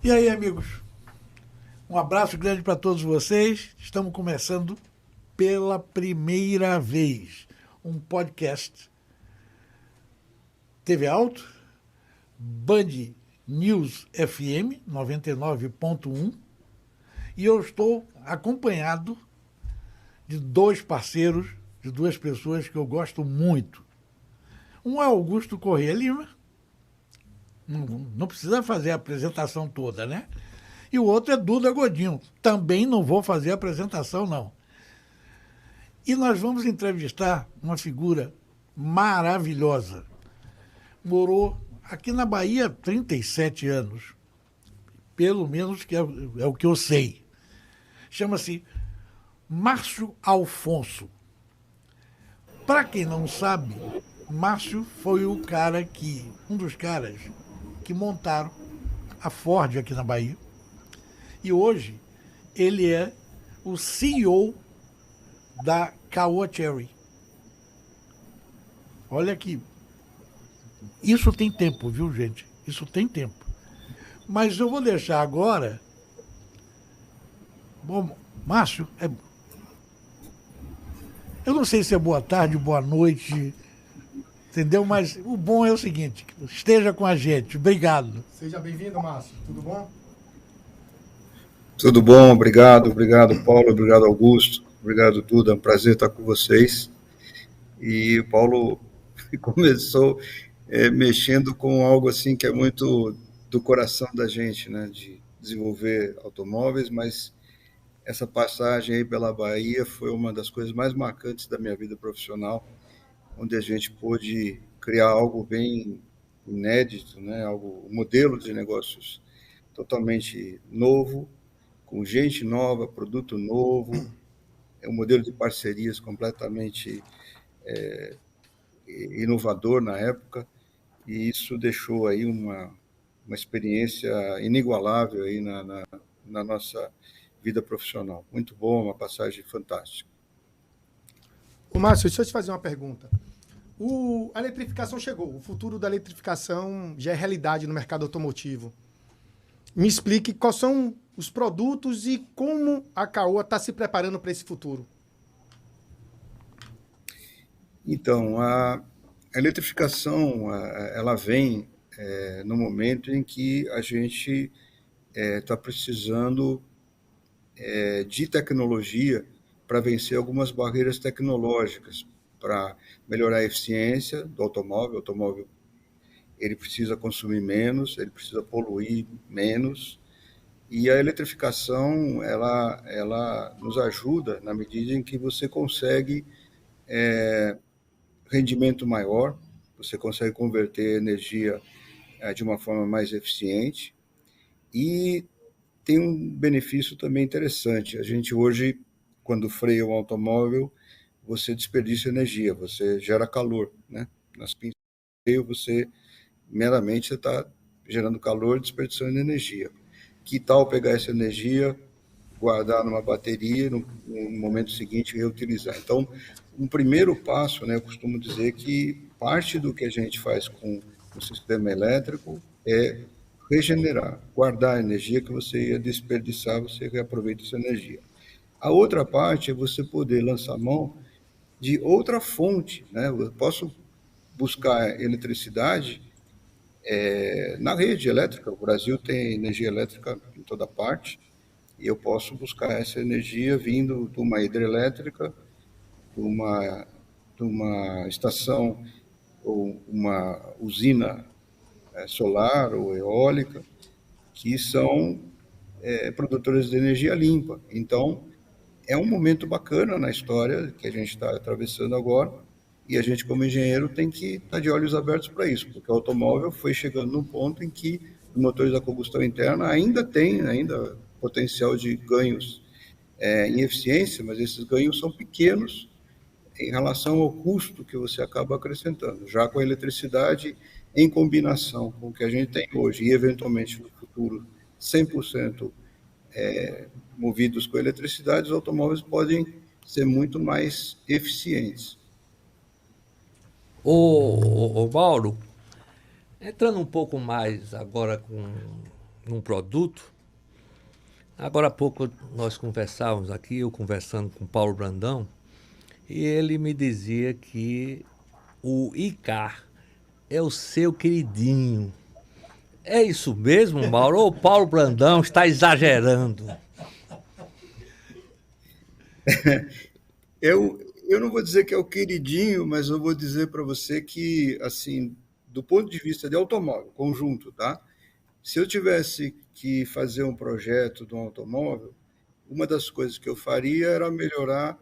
E aí, amigos? Um abraço grande para todos vocês. Estamos começando pela primeira vez um podcast TV Alto, Band News FM 99.1 e eu estou acompanhado de dois parceiros, de duas pessoas que eu gosto muito. Um é Augusto Corrêa Lima, não precisa fazer a apresentação toda, né? E o outro é Duda Godinho. Também não vou fazer a apresentação, não. E nós vamos entrevistar uma figura maravilhosa. Morou aqui na Bahia há 37 anos. Pelo menos que é o que eu sei. Chama-se Márcio Alfonso. Para quem não sabe, Márcio foi um dos caras que montaram a Ford aqui na Bahia. E hoje ele é o CEO da Caoa Cherry. Olha aqui, isso tem tempo, viu, gente? Isso tem tempo. Mas eu vou deixar agora. Bom, Márcio, eu não sei se é boa tarde, boa noite, entendeu? Mas o bom é o seguinte: esteja com a gente. Obrigado. Seja bem-vindo, Márcio. Tudo bom? Tudo bom, obrigado Paulo, obrigado Augusto, obrigado Duda, é um prazer estar com vocês. E o Paulo começou mexendo com algo assim que é muito do coração da gente, né, de desenvolver automóveis, mas essa passagem aí pela Bahia foi uma das coisas mais marcantes da minha vida profissional, onde a gente pôde criar algo bem inédito, né, um modelo de negócios totalmente novo, com gente nova, produto novo, é um modelo de parcerias completamente inovador na época, e isso deixou aí uma experiência inigualável aí na nossa vida profissional. Muito bom, uma passagem fantástica. Ô, Márcio, deixa eu te fazer uma pergunta. A eletrificação chegou, o futuro da eletrificação já é realidade no mercado automotivo. Me explique quais são os produtos e como a Caoa está se preparando para esse futuro. Então, a eletrificação, ela vem no momento em que a gente está precisando de tecnologia para vencer algumas barreiras tecnológicas, para melhorar a eficiência do automóvel. O automóvel ele precisa consumir menos, ele precisa poluir menos, e a eletrificação ela nos ajuda na medida em que você consegue rendimento maior, você consegue converter energia de uma forma mais eficiente, e tem um benefício também interessante. A gente hoje, quando freia um automóvel, você desperdiça energia, você gera calor, né? Nas pinças de freio, meramente, você está gerando calor, desperdiçando energia. Que tal pegar essa energia, guardar numa bateria, no momento seguinte reutilizar? Então, um primeiro passo, né, eu costumo dizer que parte do que a gente faz com o sistema elétrico é regenerar, guardar a energia que você ia desperdiçar, você reaproveita essa energia. A outra parte é você poder lançar mão de outra fonte, né? Eu posso buscar eletricidade na rede elétrica. O Brasil tem energia elétrica em toda parte, e eu posso buscar essa energia vindo de uma hidrelétrica, de uma, de uma estação ou uma usina solar ou eólica, que são produtoras de energia limpa. Então, é um momento bacana na história que a gente está atravessando agora, e a gente, como engenheiro, tem que estar de olhos abertos para isso, porque o automóvel foi chegando num ponto em que os motores da combustão interna ainda têm potencial de ganhos em eficiência, mas esses ganhos são pequenos em relação ao custo que você acaba acrescentando. Já com a eletricidade, em combinação com o que a gente tem hoje e, eventualmente, no futuro, 100% movidos com eletricidade, os automóveis podem ser muito mais eficientes. Ô Mauro, entrando um pouco mais agora com um produto. Agora há pouco nós conversávamos aqui, eu conversando com o Paulo Brandão, e ele me dizia que o Icar é o seu queridinho. É isso mesmo, Mauro? Ou o Paulo Brandão está exagerando? Eu não vou dizer que é o queridinho, mas eu vou dizer para você que, assim, do ponto de vista de automóvel, conjunto, tá? Se eu tivesse que fazer um projeto de um automóvel, uma das coisas que eu faria era melhorar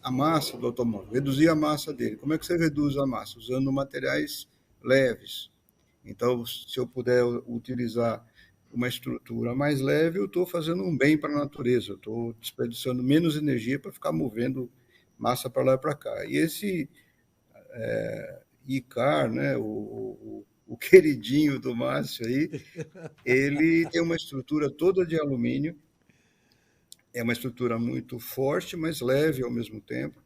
a massa do automóvel, reduzir a massa dele. Como é que você reduz a massa? Usando materiais leves. Então, se eu puder utilizar uma estrutura mais leve, eu estou fazendo um bem para a natureza, eu estou desperdiçando menos energia para ficar movendo massa para lá e para cá. E esse Icar, né, o queridinho do Márcio aí, ele tem uma estrutura toda de alumínio, é uma estrutura muito forte, mas leve ao mesmo tempo,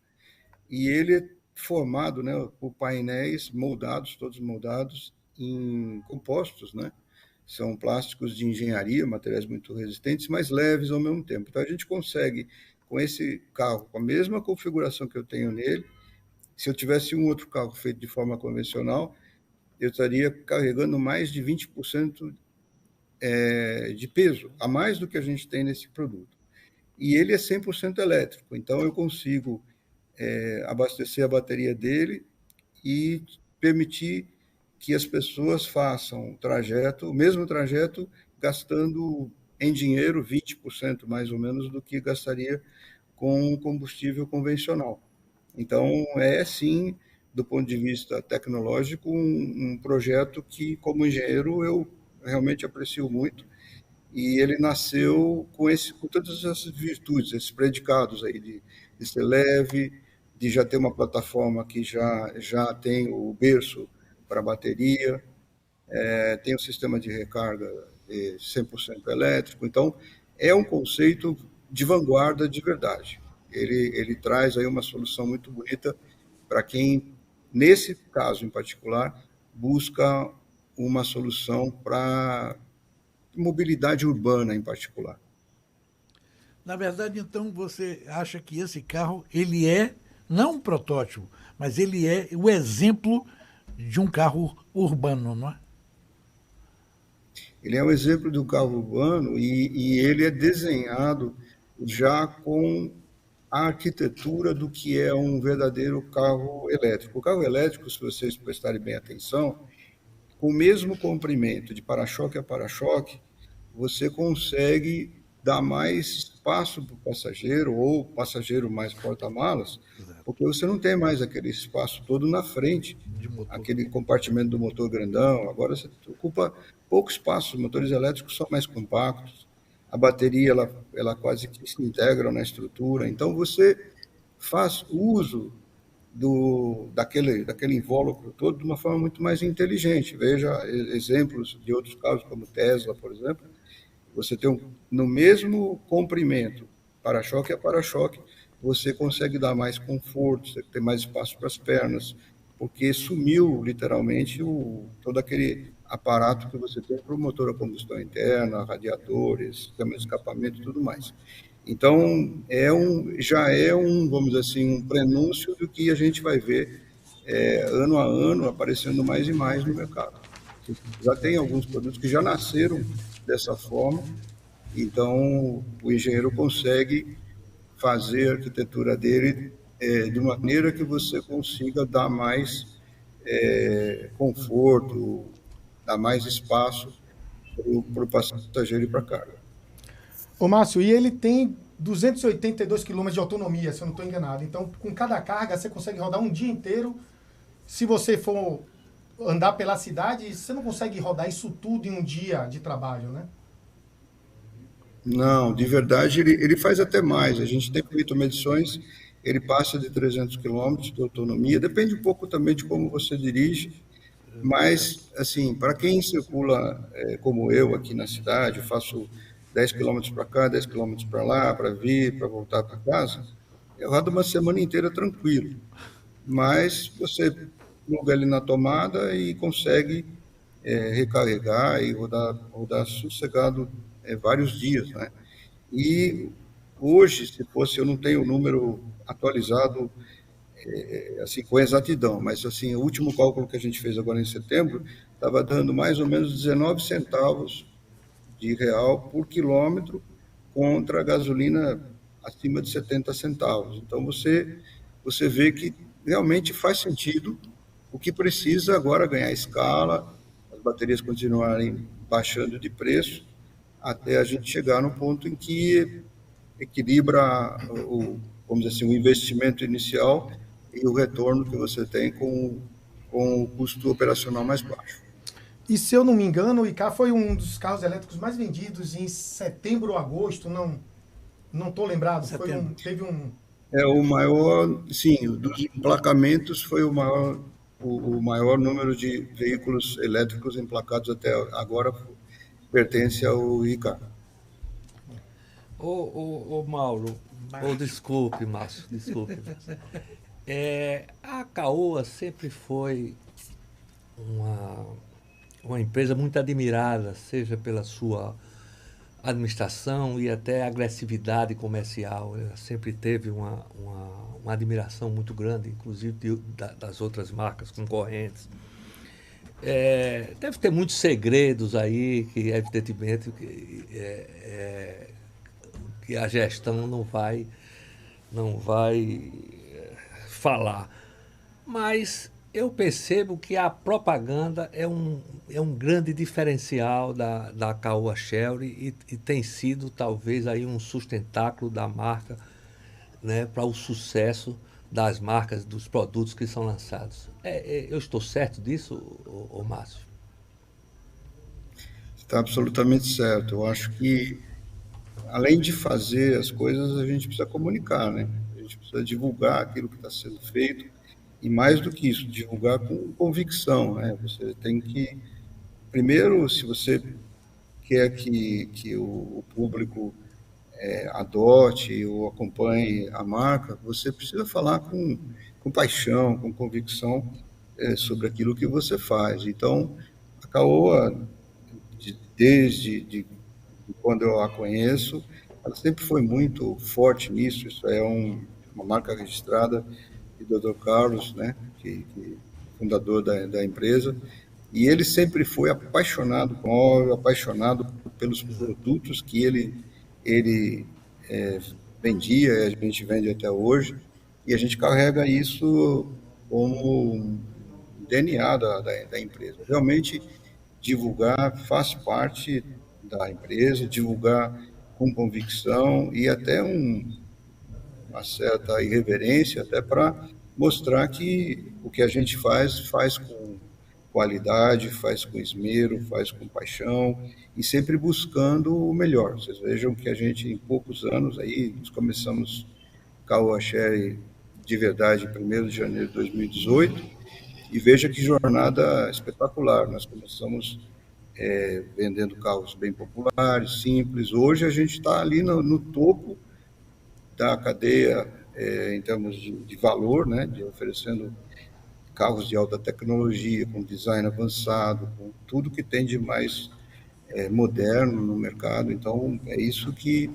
e ele é formado, né, por painéis moldados, todos moldados em compostos, né? São plásticos de engenharia, materiais muito resistentes, mas leves ao mesmo tempo. Então a gente consegue, com esse carro, com a mesma configuração que eu tenho nele, se eu tivesse um outro carro feito de forma convencional, eu estaria carregando mais de 20% de peso, a mais do que a gente tem nesse produto. E ele é 100% elétrico, então eu consigo abastecer a bateria dele e permitir que as pessoas façam o mesmo trajeto, gastando em dinheiro 20% mais ou menos do que gastaria com combustível convencional. Então, é sim, do ponto de vista tecnológico, um projeto que, como engenheiro, eu realmente aprecio muito. E ele nasceu com todas essas virtudes, esses predicados aí de ser leve, de já ter uma plataforma que já tem o berço para bateria, tem o sistema de recarga 100% elétrico. Então, é um conceito de vanguarda de verdade. Ele traz aí uma solução muito bonita para quem, nesse caso em particular, busca uma solução para mobilidade urbana em particular. Na verdade, então, você acha que esse carro, ele é, não um protótipo, mas ele é o exemplo de um carro urbano, não é? Ele é um exemplo do carro urbano e ele é desenhado já com a arquitetura do que é um verdadeiro carro elétrico. O carro elétrico, se vocês prestarem bem atenção, com o mesmo comprimento de para-choque a para-choque, você consegue dar mais espaço para o passageiro ou passageiro mais porta-malas, porque você não tem mais aquele espaço todo na frente, aquele compartimento do motor grandão. Agora você ocupa pouco espaço, os motores elétricos são mais compactos, a bateria ela quase que se integra na estrutura, então você faz uso daquele invólucro todo de uma forma muito mais inteligente. Veja exemplos de outros carros, como Tesla, por exemplo. Você tem no mesmo comprimento, para-choque a para-choque, você consegue dar mais conforto, você tem mais espaço para as pernas, porque sumiu literalmente todo aquele aparato que você tem para o motor a combustão interna, radiadores, sistema de escapamento e tudo mais. Então, já é vamos dizer assim, um prenúncio do que a gente vai ver ano a ano aparecendo mais e mais no mercado. Já tem alguns produtos que já nasceram dessa forma, então o engenheiro consegue fazer a arquitetura dele de maneira que você consiga dar mais conforto, dar mais espaço para o passageiro e para a carga. Ô, Márcio, e ele tem 282 quilômetros de autonomia, se eu não estou enganado. Então, com cada carga, você consegue rodar um dia inteiro. Se você for andar pela cidade, você não consegue rodar isso tudo em um dia de trabalho, né? Não, de verdade, ele faz até mais. A gente tem feito medições, ele passa de 300 quilômetros de autonomia. Depende um pouco também de como você dirige, mas, assim, para quem circula como eu aqui na cidade, eu faço 10 quilômetros para cá, 10 quilômetros para lá, para vir, para voltar para casa, eu rodo uma semana inteira tranquilo. Mas você pluga ali na tomada e consegue recarregar e rodar sossegado vários dias, né? E hoje, se fosse, eu não tenho o número atualizado assim com exatidão, mas assim, o último cálculo que a gente fez agora em setembro estava dando mais ou menos 19 centavos de real por quilômetro contra a gasolina acima de 70 centavos. Então você vê que realmente faz sentido. O que precisa agora é ganhar escala, as baterias continuarem baixando de preço, até a gente chegar no ponto em que equilibra vamos dizer assim, o investimento inicial e o retorno que você tem com o custo operacional mais baixo. E se eu não me engano, o IK foi um dos carros elétricos mais vendidos em setembro ou agosto, não estou lembrado. Teve um. O maior, sim, dos emplacamentos foi o maior número de veículos elétricos emplacados até agora pertence ao ICA. Ô Mauro, desculpe, Márcio, desculpe. A Caoa sempre foi uma empresa muito admirada, seja pela sua administração e até agressividade comercial. Ela sempre teve uma admiração muito grande, inclusive das outras marcas concorrentes. Deve ter muitos segredos aí que, evidentemente, que a gestão não vai falar. Mas eu percebo que a propaganda é um grande diferencial da Caoa Chery e tem sido talvez aí um sustentáculo da marca, né, para o sucesso das marcas, dos produtos que são lançados. Eu estou certo disso, ô Márcio? Está absolutamente certo. Eu acho que, além de fazer as coisas, a gente precisa comunicar, né? A gente precisa divulgar aquilo que está sendo feito e, mais do que isso, divulgar com convicção, né? Você tem que, primeiro, se você quer que o público adote ou acompanhe a marca, você precisa falar com paixão, com convicção sobre aquilo que você faz. Então, a Caoa, desde quando eu a conheço, ela sempre foi muito forte nisso. Isso é uma marca registrada de Dr. Carlos, né, que fundador da empresa, e ele sempre foi apaixonado com óleo, apaixonado pelos produtos que ele vendia, e a gente vende até hoje, e a gente carrega isso como um DNA da empresa. Realmente, divulgar faz parte da empresa, divulgar com convicção e até uma certa irreverência, até para mostrar que o que a gente faz com qualidade, faz com esmero, faz com paixão e sempre buscando o melhor. Vocês vejam que a gente, em poucos anos, aí, nós começamos Caoa Chery de verdade em 1º de janeiro de 2018, e veja que jornada espetacular. Nós começamos vendendo carros bem populares, simples. Hoje a gente está ali no topo da cadeia em termos de valor, né, de oferecendo carros de alta tecnologia, com design avançado, com tudo que tem de mais moderno no mercado. Então, é isso que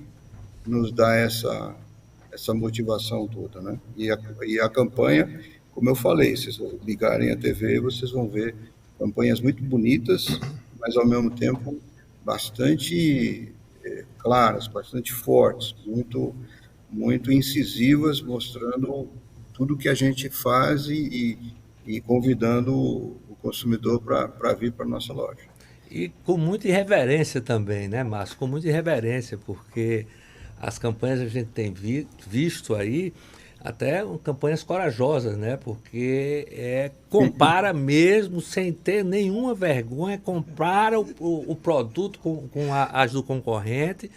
nos dá essa motivação toda, né? E a campanha, como eu falei, se vocês ligarem a TV, vocês vão ver campanhas muito bonitas, mas ao mesmo tempo bastante claras, bastante fortes, muito incisivas, mostrando tudo que a gente faz e convidando o consumidor para vir para a nossa loja. E com muita irreverência também, né, Márcio? Com muita irreverência, porque as campanhas a gente tem visto aí, até campanhas corajosas, né? Porque compara mesmo, sem ter nenhuma vergonha, compara o produto com as do concorrente.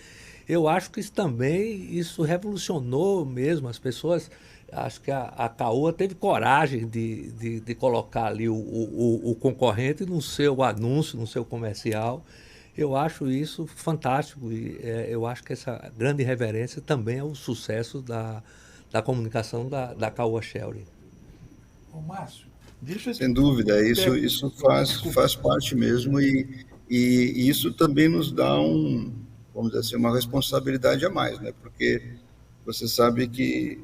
Eu acho que isso revolucionou mesmo as pessoas. Acho que a Caoa teve coragem de colocar ali o concorrente no seu anúncio, no seu comercial. Eu acho isso fantástico e eu acho que essa grande reverência também é o sucesso da comunicação da Caoa Chery. Ô, Márcio, Deixa eu Sem dúvida, Pega. isso Desculpa. faz parte mesmo e isso também nos dá vamos dizer assim, uma responsabilidade a mais, né? Porque você sabe que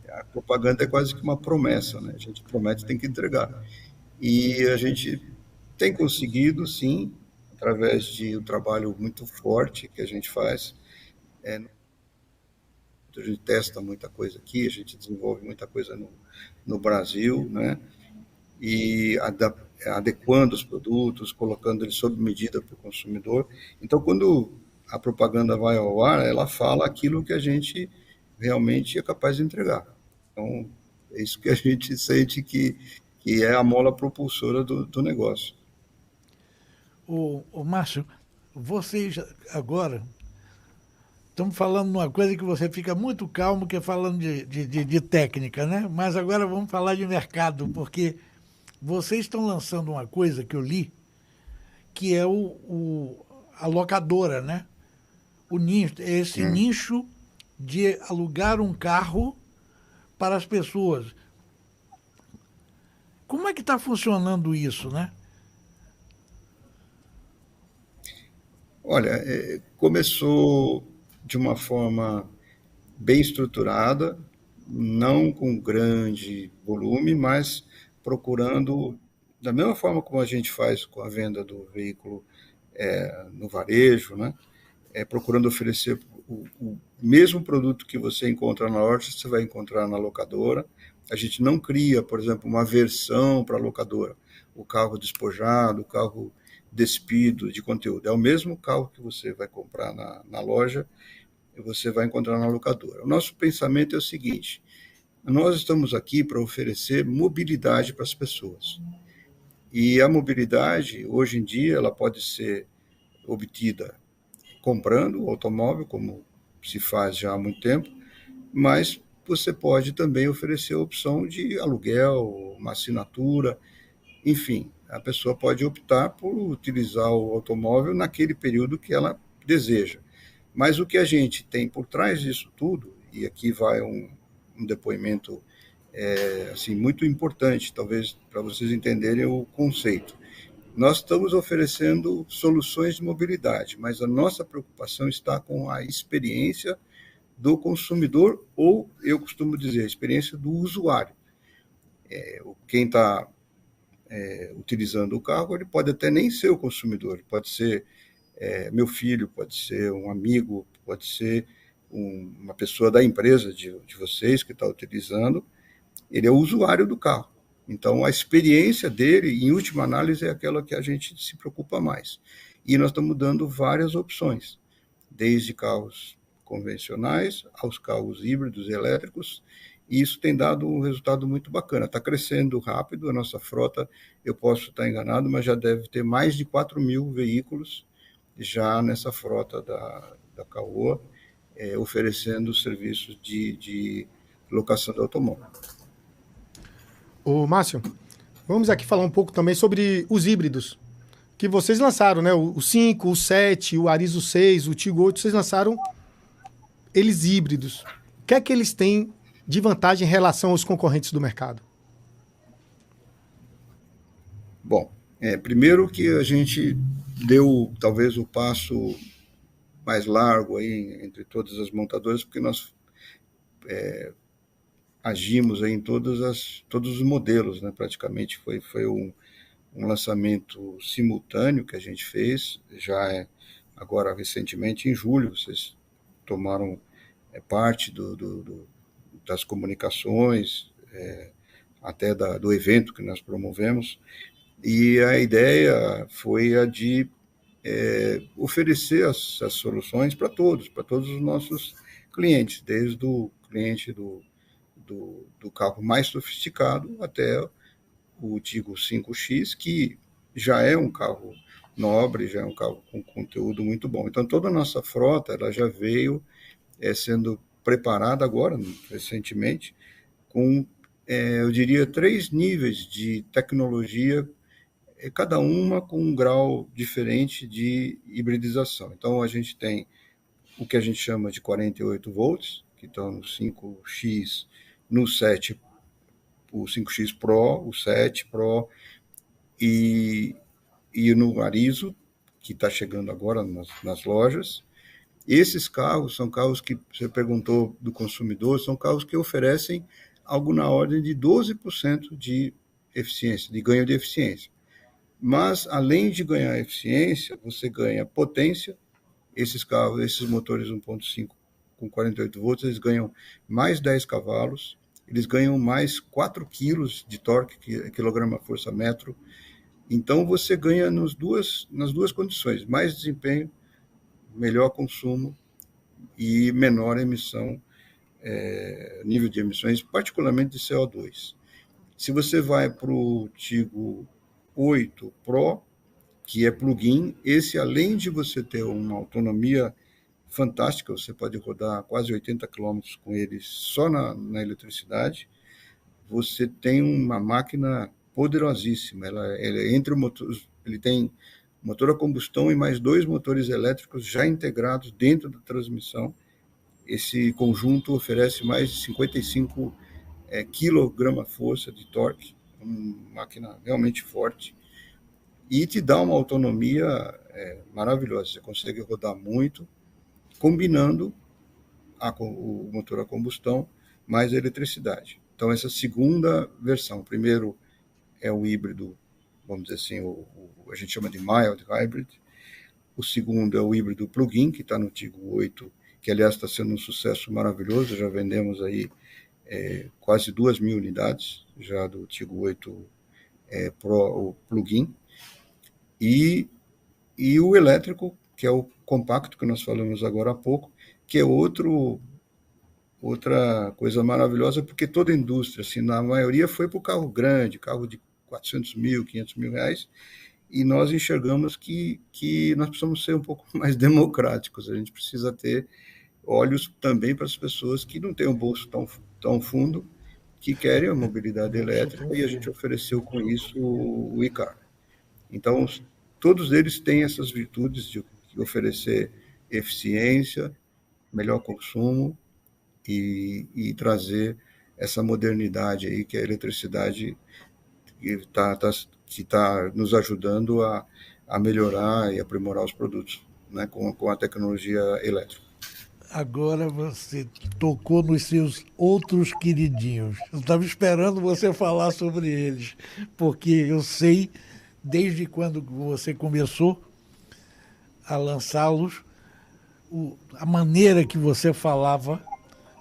a propaganda é quase que uma promessa, né? A gente promete, tem que entregar. E a gente tem conseguido, sim, através de um trabalho muito forte que a gente faz. A gente testa muita coisa aqui, a gente desenvolve muita coisa no Brasil, né? E adequando os produtos, colocando eles sob medida para o consumidor. Então, quando a propaganda vai ao ar, ela fala aquilo que a gente realmente é capaz de entregar. Então, é isso que a gente sente que é a mola propulsora do negócio. O Márcio, vocês agora estamos falando de uma coisa que você fica muito calmo, que é falando de técnica, né? Mas agora vamos falar de mercado, porque vocês estão lançando uma coisa que eu li, que é a locadora, né? O nicho, esse Hum. nicho de alugar um carro para as pessoas. Como é que está funcionando isso, né? Olha, começou de uma forma bem estruturada, não com grande volume, mas procurando, da mesma forma como a gente faz com a venda do veículo no varejo, né? Procurando oferecer o mesmo produto que você encontra na loja, você vai encontrar na locadora. A gente não cria, por exemplo, uma versão para a locadora, o carro despojado, o carro despido de conteúdo. É o mesmo carro que você vai comprar na loja e você vai encontrar na locadora. O nosso pensamento é o seguinte: nós estamos aqui para oferecer mobilidade para as pessoas. E a mobilidade, hoje em dia, ela pode ser obtida comprando o automóvel, como se faz já há muito tempo, mas você pode também oferecer a opção de aluguel, uma assinatura, enfim, a pessoa pode optar por utilizar o automóvel naquele período que ela deseja. Mas o que a gente tem por trás disso tudo, e aqui vai um depoimento assim muito importante, talvez para vocês entenderem o conceito. Nós estamos oferecendo soluções de mobilidade, mas a nossa preocupação está com a experiência do consumidor, ou eu costumo dizer, a experiência do usuário. Quem está utilizando o carro, ele pode até nem ser o consumidor, pode ser meu filho, pode ser um amigo, pode ser uma pessoa da empresa de vocês que está utilizando, ele é o usuário do carro. Então, a experiência dele, em última análise, é aquela que a gente se preocupa mais. E nós estamos dando várias opções, desde carros convencionais aos carros híbridos e elétricos, e isso tem dado um resultado muito bacana. Está crescendo rápido a nossa frota, eu posso estar enganado, mas já deve ter mais de 4.000 veículos já nessa frota da Caoa, oferecendo serviços de locação de automóvel. Ô, Márcio, vamos aqui falar um pouco também sobre os híbridos que vocês lançaram, né? O 5, o 7, o Arizo 6, o Tigo 8, vocês lançaram eles híbridos. O que é que eles têm de vantagem em relação aos concorrentes do mercado? Bom, primeiro que a gente deu talvez o passo mais largo aí entre todas as montadoras, porque nós agimos aí em todos os modelos, né? Praticamente foi um lançamento simultâneo que a gente fez, já agora recentemente em julho, vocês tomaram parte das comunicações, até do evento que nós promovemos, e a ideia foi a de oferecer as soluções para todos os nossos clientes, desde o cliente do carro mais sofisticado até o Tigo 5X, que já é um carro nobre, já é um carro com conteúdo muito bom. Então, toda a nossa frota ela já veio sendo preparada agora, recentemente, com, eu diria, 3 níveis de tecnologia, cada uma com um grau diferente de hibridização. Então, a gente tem o que a gente chama de 48 volts, que estão no 5X, no 7 o 5X Pro, o 7 Pro e no Arizo, que está chegando agora nas lojas. Esses carros são carros que, você perguntou do consumidor, são carros que oferecem algo na ordem de 12% de eficiência, de ganho de eficiência. Mas, além de ganhar eficiência, você ganha potência. Esses carros, esses motores 1.5 com 48 volts, eles ganham mais 10 cavalos, eles ganham mais 4 quilos de torque, quilograma-força-metro. Então, você ganha nas duas condições, mais desempenho, melhor consumo e menor emissão, nível de emissões, particularmente de CO2. Se você vai para o Tiggo 8 Pro, que é plug-in, esse, além de você ter uma autonomia fantástica, você pode rodar quase 80 km com ele só na eletricidade, você tem uma máquina poderosíssima. Ele tem motor a combustão e mais 2 motores elétricos já integrados dentro da transmissão. Esse conjunto oferece mais de 55 quilograma-força de torque, uma máquina realmente forte, e te dá uma autonomia maravilhosa. Você consegue rodar muito, combinando o motor a combustão mais a eletricidade. Então, essa segunda versão, primeiro é o híbrido, vamos dizer assim, a gente chama de mild hybrid. O segundo é o híbrido plug-in, que está no Tiggo 8, que, aliás, está sendo um sucesso maravilhoso. Já vendemos aí quase 2.000 unidades já do Tiggo 8 Pro, o plug-in. E o elétrico, que é o compacto, que nós falamos agora há pouco, que é outra coisa maravilhosa, porque toda a indústria, assim, na maioria, foi para o carro grande, carro de 400 mil, 500 mil reais, e nós enxergamos que nós precisamos ser um pouco mais democráticos. A gente precisa ter olhos também para as pessoas que não têm um bolso tão fundo, que querem a mobilidade elétrica, e a gente ofereceu com isso o e-car. Então, todos eles têm essas virtudes de oferecer eficiência, melhor consumo e trazer essa modernidade aí, que é a eletricidade, que está nos ajudando a melhorar e aprimorar os produtos, né, com a tecnologia elétrica. Agora você tocou nos seus outros queridinhos. Eu estava esperando você falar sobre eles, porque eu sei, desde quando você começou a lançá-los, a maneira que você falava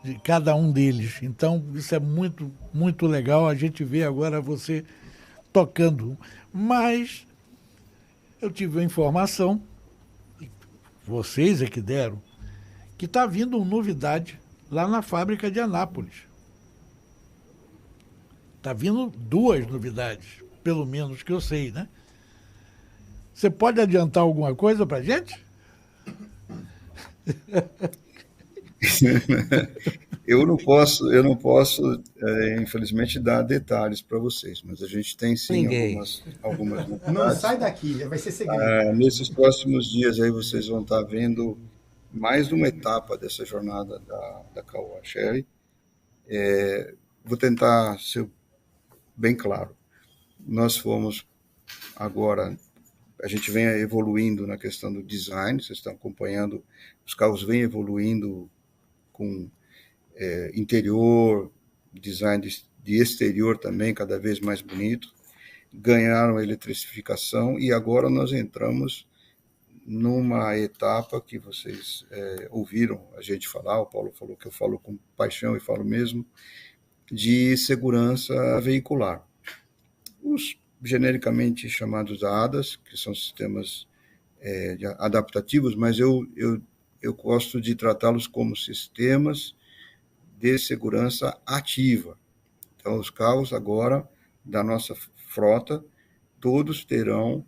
de cada um deles. Então, isso é muito, muito legal. A gente vê agora você tocando. Mas eu tive a informação, vocês é que deram, que está vindo uma novidade lá na fábrica de Anápolis. Está vindo 2 novidades, pelo menos que eu sei, né? Você pode adiantar alguma coisa para a gente? Eu não posso, infelizmente, dar detalhes para vocês, mas a gente tem sim algumas novidades. Não sai daqui, vai ser segredo. Nesses próximos dias aí vocês vão estar vendo mais uma etapa dessa jornada da Caoa Chery. Vou tentar ser bem claro. Nós fomos agora, a gente vem evoluindo na questão do design, vocês estão acompanhando, os carros vêm evoluindo com interior, design de exterior também, cada vez mais bonito, ganharam a eletrificação, e agora nós entramos numa etapa que vocês ouviram a gente falar, o Paulo falou, que eu falo com paixão e falo mesmo, de segurança veicular. Os genericamente chamados ADAS, que são sistemas adaptativos, mas eu gosto de tratá-los como sistemas de segurança ativa. Então, os carros agora da nossa frota, todos terão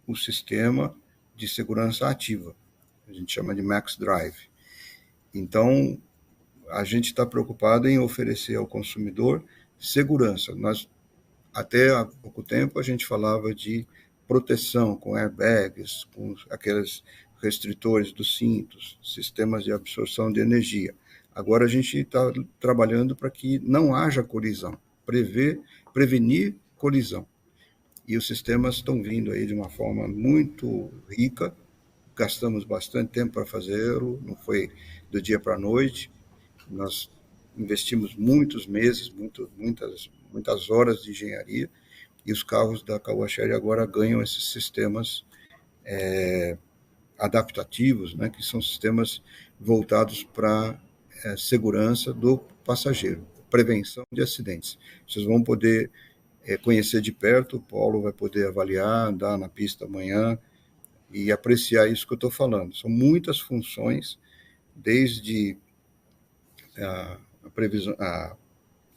o sistema de segurança ativa. A gente chama de Max Drive. Então, a gente está preocupado em oferecer ao consumidor segurança. Até há pouco tempo, a gente falava de proteção com airbags, com aqueles restritores dos cintos, sistemas de absorção de energia. Agora a gente está trabalhando para que não haja colisão. prevenir colisão. E os sistemas estão vindo aí de uma forma muito rica, gastamos bastante tempo para fazê-lo, não foi do dia para a noite, nós investimos muitos meses, muitas horas de engenharia, e os carros da Caoa Chery agora ganham esses sistemas adaptativos, né, que são sistemas voltados para segurança do passageiro, prevenção de acidentes. Vocês vão poder conhecer de perto, o Paulo vai poder avaliar, andar na pista amanhã e apreciar isso que eu estou falando. São muitas funções, desde a previsão,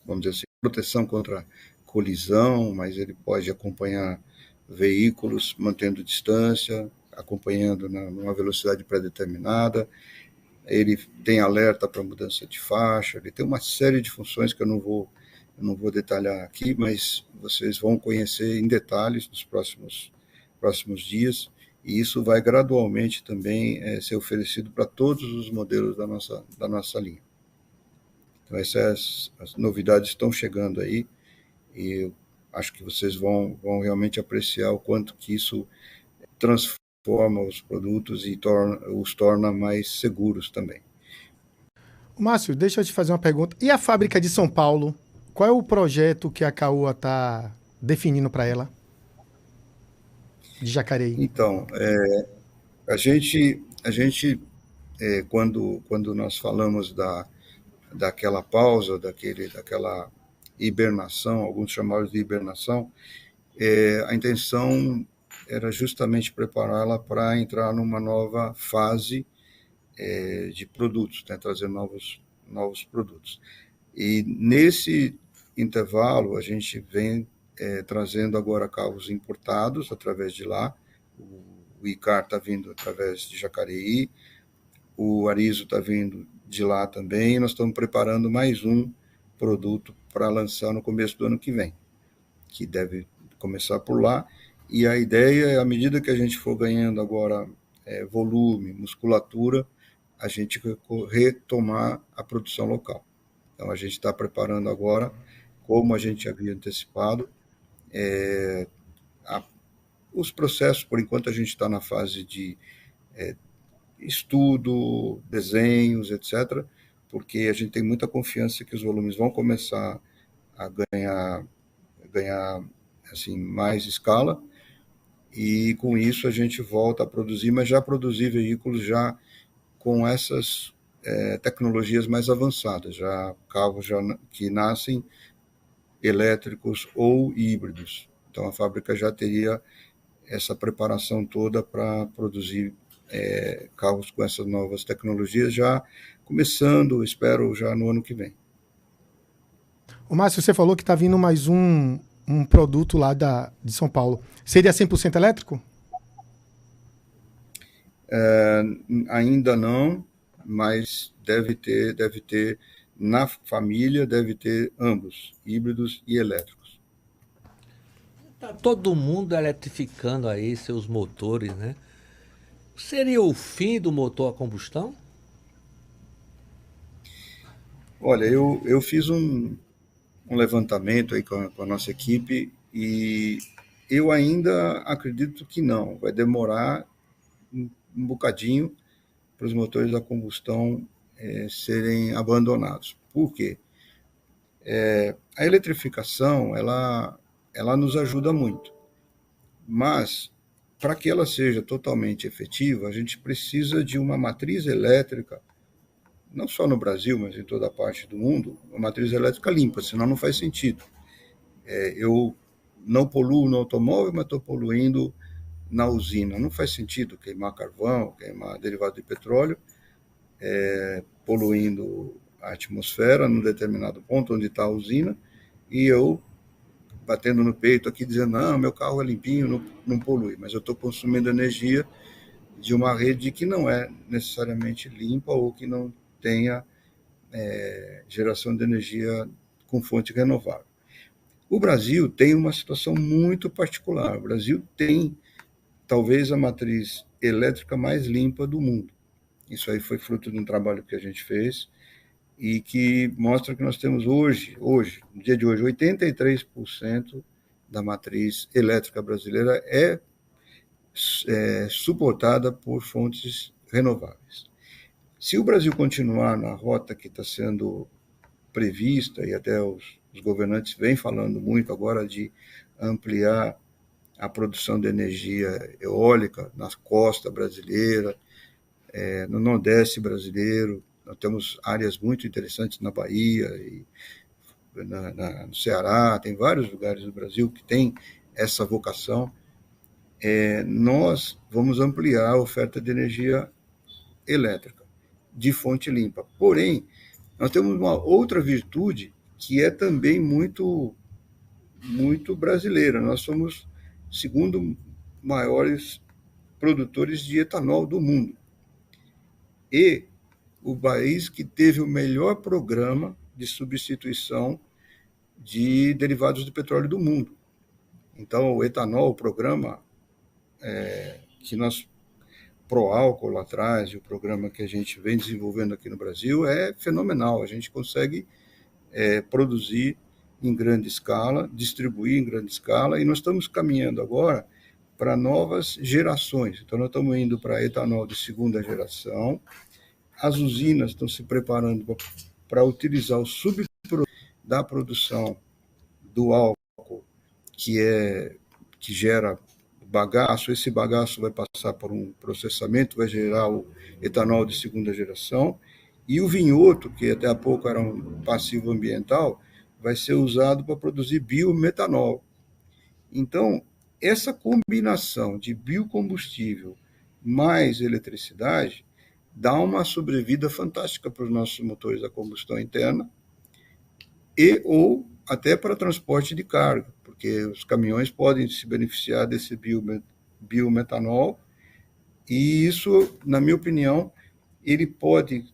vamos dizer assim, proteção contra colisão, mas ele pode acompanhar veículos mantendo distância, acompanhando numa velocidade pré-determinada, ele tem alerta para mudança de faixa, ele tem uma série de funções que eu não vou detalhar aqui, mas vocês vão conhecer em detalhes nos próximos dias, e isso vai gradualmente também ser oferecido para todos os modelos da nossa linha. Então, as novidades estão chegando aí, e eu acho que vocês vão realmente apreciar o quanto que isso transforma os produtos e os torna mais seguros também. Márcio, deixa eu te fazer uma pergunta. E a fábrica de São Paulo? Qual é o projeto que a Caoa está definindo para ela? De Jacareí. Então, a gente quando nós falamos daquela pausa, daquela hibernação, alguns chamaram de hibernação, a intenção era justamente prepará-la para entrar numa nova fase de produtos, né, trazer novos produtos. E nesse intervalo, a gente vem trazendo agora carros importados através de lá. O Icar está vindo através de Jacareí, o Arizo está vindo de lá também, e nós estamos preparando mais um produto para lançar no começo do ano que vem, que deve começar por lá. E a ideia é, à medida que a gente for ganhando agora volume, musculatura, a gente retomar a produção local. Então, a gente está preparando agora, como a gente havia antecipado, os processos. Por enquanto, a gente está na fase de estudo, desenhos, etc., porque a gente tem muita confiança que os volumes vão começar a ganhar assim, mais escala, e com isso a gente volta a produzir, mas já produzir veículos já com essas tecnologias mais avançadas, já carros que nascem elétricos ou híbridos. Então a fábrica já teria essa preparação toda para produzir carros com essas novas tecnologias, já começando, espero, já no ano que vem. O Márcio, você falou que está vindo mais um produto lá de São Paulo. Seria 100% elétrico? Ainda não, mas deve ter na família, deve ter ambos, híbridos e elétricos. Está todo mundo eletrificando aí seus motores, né? Seria o fim do motor a combustão? Olha, eu fiz um levantamento aí com a nossa equipe e eu ainda acredito que não. Vai demorar um bocadinho para os motores a combustão serem abandonados. Por quê? A eletrificação, ela nos ajuda muito, mas para que ela seja totalmente efetiva, a gente precisa de uma matriz elétrica, não só no Brasil, mas em toda parte do mundo, uma matriz elétrica limpa, senão não faz sentido. Eu não poluo no automóvel, mas estou poluindo na usina. Não faz sentido queimar carvão, queimar derivado de petróleo, poluindo a atmosfera num determinado ponto onde está a usina, e eu batendo no peito aqui, dizendo, não, meu carro é limpinho, não polui, mas eu estou consumindo energia de uma rede que não é necessariamente limpa ou que não tenha geração de energia com fonte renovável. O Brasil tem uma situação muito particular. O Brasil tem, talvez, a matriz elétrica mais limpa do mundo. Isso aí foi fruto de um trabalho que a gente fez e que mostra que nós temos hoje, no dia de hoje, 83% da matriz elétrica brasileira é suportada por fontes renováveis. Se o Brasil continuar na rota que está sendo prevista, e até os governantes vêm falando muito agora de ampliar a produção de energia eólica na costa brasileira, no Nordeste brasileiro, nós temos áreas muito interessantes na Bahia e no Ceará, tem vários lugares do Brasil que tem essa vocação. Nós vamos ampliar a oferta de energia elétrica de fonte limpa. Porém, nós temos uma outra virtude que é também muito brasileira. Nós somos segundo maiores produtores de etanol do mundo. E o país que teve o melhor programa de substituição de derivados do petróleo do mundo. Então, o etanol, o programa que nós, Proálcool lá atrás, e o programa que a gente vem desenvolvendo aqui no Brasil, é fenomenal. A gente consegue produzir em grande escala, distribuir em grande escala, e nós estamos caminhando agora para novas gerações. Então, nós estamos indo para etanol de segunda geração. As usinas estão se preparando para utilizar o subproduto da produção do álcool, que gera bagaço. Esse bagaço vai passar por um processamento, vai gerar o etanol de segunda geração, e o vinhoto, que até há pouco era um passivo ambiental, vai ser usado para produzir biometanol. Então, essa combinação de biocombustível mais eletricidade dá uma sobrevida fantástica para os nossos motores a combustão interna ou até para transporte de carga, porque os caminhões podem se beneficiar desse biometanol, e isso, na minha opinião, ele pode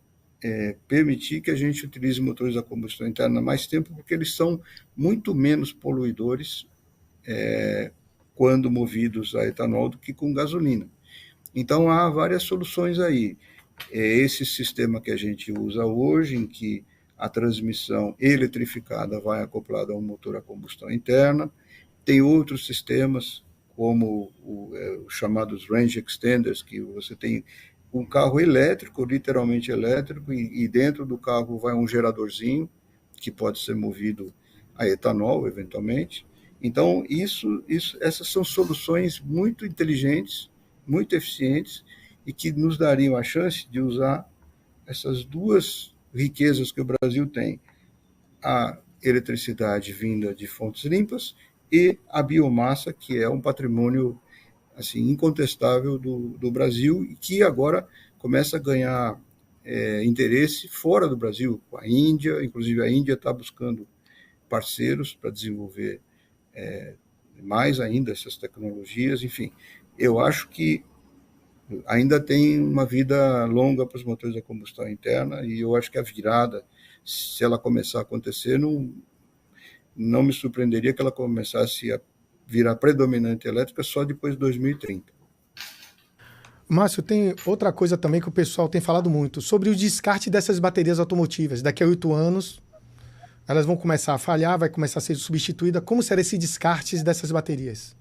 permitir que a gente utilize motores a combustão interna mais tempo, porque eles são muito menos poluidores quando movidos a etanol do que com gasolina. Então, há várias soluções aí. Esse sistema que a gente usa hoje, em que a transmissão eletrificada vai acoplada a um motor a combustão interna. Tem outros sistemas, como os chamados range extenders, que você tem um carro elétrico, literalmente elétrico, e dentro do carro vai um geradorzinho, que pode ser movido a etanol, eventualmente. Então, essas são soluções muito inteligentes, muito eficientes, e que nos dariam a chance de usar essas duas riquezas que o Brasil tem: a eletricidade vinda de fontes limpas e a biomassa, que é um patrimônio assim incontestável do Brasil, e que agora começa a ganhar interesse fora do Brasil, com a Índia. Inclusive a Índia está buscando parceiros para desenvolver mais ainda essas tecnologias. Enfim, eu acho que ainda tem uma vida longa para os motores a combustão interna, e eu acho que a virada, se ela começar a acontecer, não me surpreenderia que ela começasse a virar predominante elétrica só depois de 2030. Márcio, tem outra coisa também que o pessoal tem falado muito, sobre o descarte dessas baterias automotivas. Daqui a 8 anos, elas vão começar a falhar, vai começar a ser substituída. Como será esse descarte dessas baterias?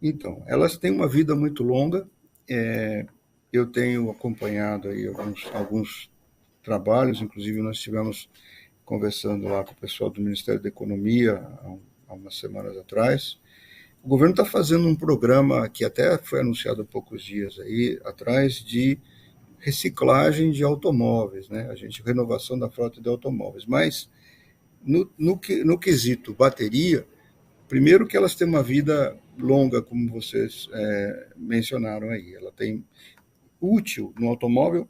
Então, elas têm uma vida muito longa. Eu tenho acompanhado aí alguns trabalhos, inclusive nós estivemos conversando lá com o pessoal do Ministério da Economia há umas semanas atrás. O governo está fazendo um programa que até foi anunciado há poucos dias aí atrás, de reciclagem de automóveis, né? Renovação da frota de automóveis. Mas no quesito bateria, primeiro que elas têm uma vida longa, como vocês mencionaram aí. Ela tem útil no automóvel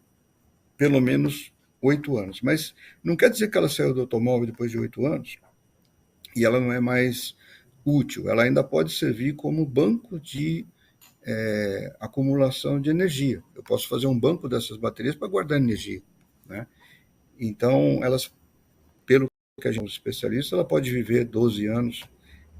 pelo menos 8 anos. Mas não quer dizer que ela saiu do automóvel depois de 8 anos e ela não é mais útil. Ela ainda pode servir como banco de acumulação de energia. Eu posso fazer um banco dessas baterias para guardar energia, né? Então, elas, pelo que a gente é especialista, ela pode viver 12 anos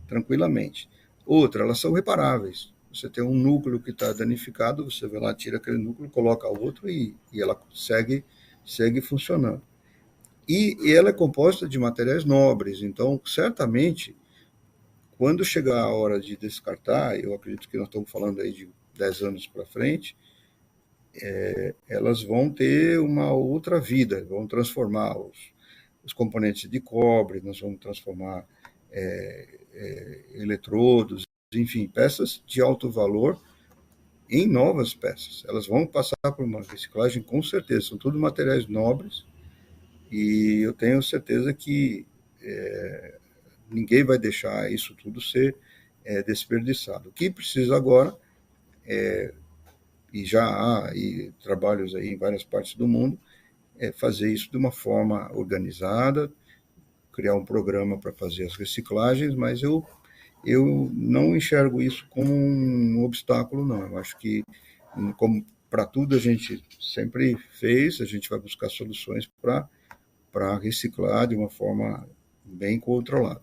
tranquilamente. Outra, elas são reparáveis. Você tem um núcleo que está danificado, você vai lá, tira aquele núcleo, coloca outro e ela segue segue funcionando. E ela é composta de materiais nobres, então, certamente, quando chegar a hora de descartar, eu acredito que nós estamos falando aí de 10 anos para frente, elas vão ter uma outra vida, vão transformar os componentes de cobre, nós vamos transformar eletrodos, enfim, peças de alto valor em novas peças. Elas vão passar por uma reciclagem com certeza, são tudo materiais nobres, e eu tenho certeza que ninguém vai deixar isso tudo ser desperdiçado. O que precisa agora, e já há trabalhos aí em várias partes do mundo, é fazer isso de uma forma organizada, criar um programa para fazer as reciclagens, mas eu não enxergo isso como um obstáculo, não. Eu acho que, como para tudo a gente sempre fez, a gente vai buscar soluções para reciclar de uma forma bem controlada.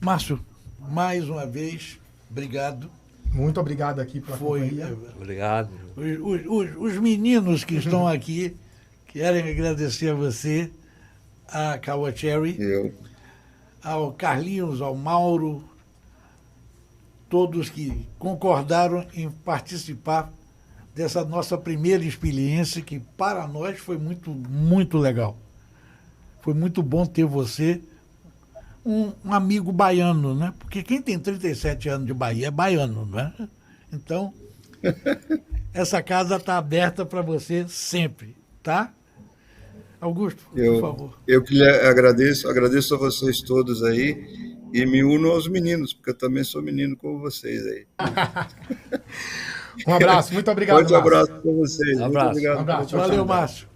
Márcio, mais uma vez, obrigado. Muito obrigado aqui pela companhia. Obrigado. Os meninos que estão aqui querem agradecer a você, a Caoa Cherry, ao Carlinhos, ao Mauro, todos que concordaram em participar dessa nossa primeira experiência, que para nós foi muito, muito legal. Foi muito bom ter você, um amigo baiano, né? Porque quem tem 37 anos de Bahia é baiano, não é? Então, essa casa está aberta para você sempre, tá? Augusto, por favor. Eu que lhe agradeço a vocês todos aí e me uno aos meninos, porque eu também sou menino como vocês aí. Um abraço, muito obrigado. Forte abraço para vocês. Um abraço. Muito obrigado. Um abraço. Valeu, Márcio.